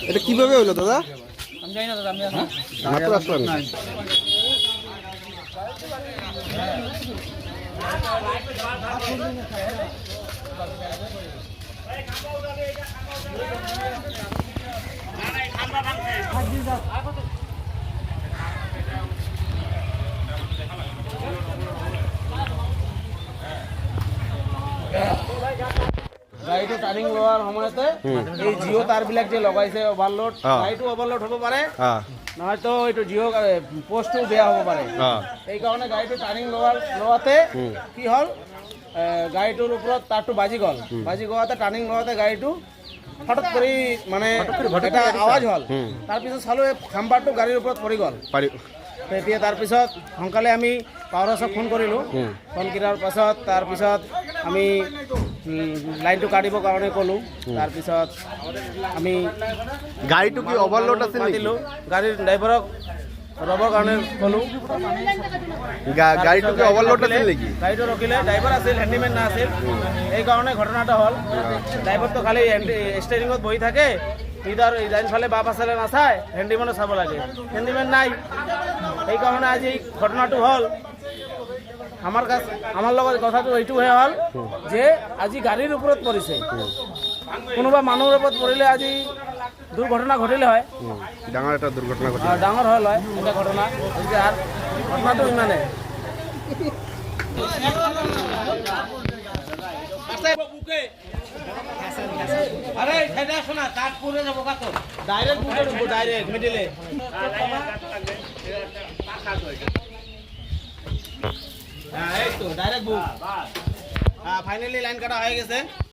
এটা কিভাবে হলো দাদা? আমি জানি না দাদা, আমি মাত্ৰ আসলাম। গাড়ীটো টাৰ্ণিং লোৱাৰ সময়তে এই জিঅ' তাৰবিলাক যে লগাইছে অভাৰলোড, গাড়ীটো অভাৰলোড হ'ব পাৰে, নহয়তো এইটো জিঅ' পোষ্টটো বেয়া হ'ব পাৰে। সেইকাৰণে গাড়ীটো টাৰ্ণিং লোৱাতে কি হ'ল, গাড়ীটোৰ ওপৰত তাৰটো বাজি গ'ল। বাজি যোৱাতে টাৰ্ণিং লোৱাতে গাড়ীটো হঠাৎ কৰি মানে এটা আৱাজ হ'ল। তাৰপিছত চালোঁ এই খাম্বাৰটো গাড়ীৰ ওপৰত পৰি গ'ল। তেতিয়া তাৰপিছত সোনকালে আমি পাৱাৰ হাউচক ফোন কৰিলোঁ। ফোন কৰাৰ পাছত তাৰপিছত আমি লাইনটো কাটিবৰ কাৰণে ক'লোঁ। তাৰপিছত আমি গাড়ীটো কি অভাৰলোড আছিল মাতিলোঁ, গাড়ীৰ ড্ৰাইভাৰক ৰ'বৰ কাৰণে ক'লোঁ। গাড়ীটো কি অভাৰলোড আছিল নেকি? গাড়ীটো ৰখিলে, ড্ৰাইভাৰ আছিল, হেণ্ডিমেন নাছিল। সেইকাৰণে ঘটনাটো হ'ল। ড্ৰাইভাৰটো খালি ষ্টেৰিঙত বহি থাকে, ইধাৰ ফালে বাপ আচালে নাচায়, হেণ্ডিমেনো চাব লাগে। হেণ্ডিমেন নাই, সেইকাৰণে আজি ঘটনাটো হ'ল। আমাৰ লগত কথাটো এইটোহে হ'ল যে আজি গাড়ীৰ ওপৰত পৰিছে, কোনোবা মানুহৰ ওপৰত পৰিলে আজি দুৰ্ঘটনা ঘটিলে হয়, ডাঙৰ এটা দুৰ্ঘটনা ঘটিল। ডাঙৰ হ'ল হয় এটা ঘটনা। আর ঘটনাটো ইমানে। আরে সেটা শোনা, কাঠ পুরে যাবো কাঠ ডাইরেক্ট বুকে ঢুকবো, ডাইরেক্ট মিডিলে। হ্যাঁ এই তো ডাইরেক্ট বুক। হ্যাঁ ফাইনালি লাইন কাটা হয়ে গেছে।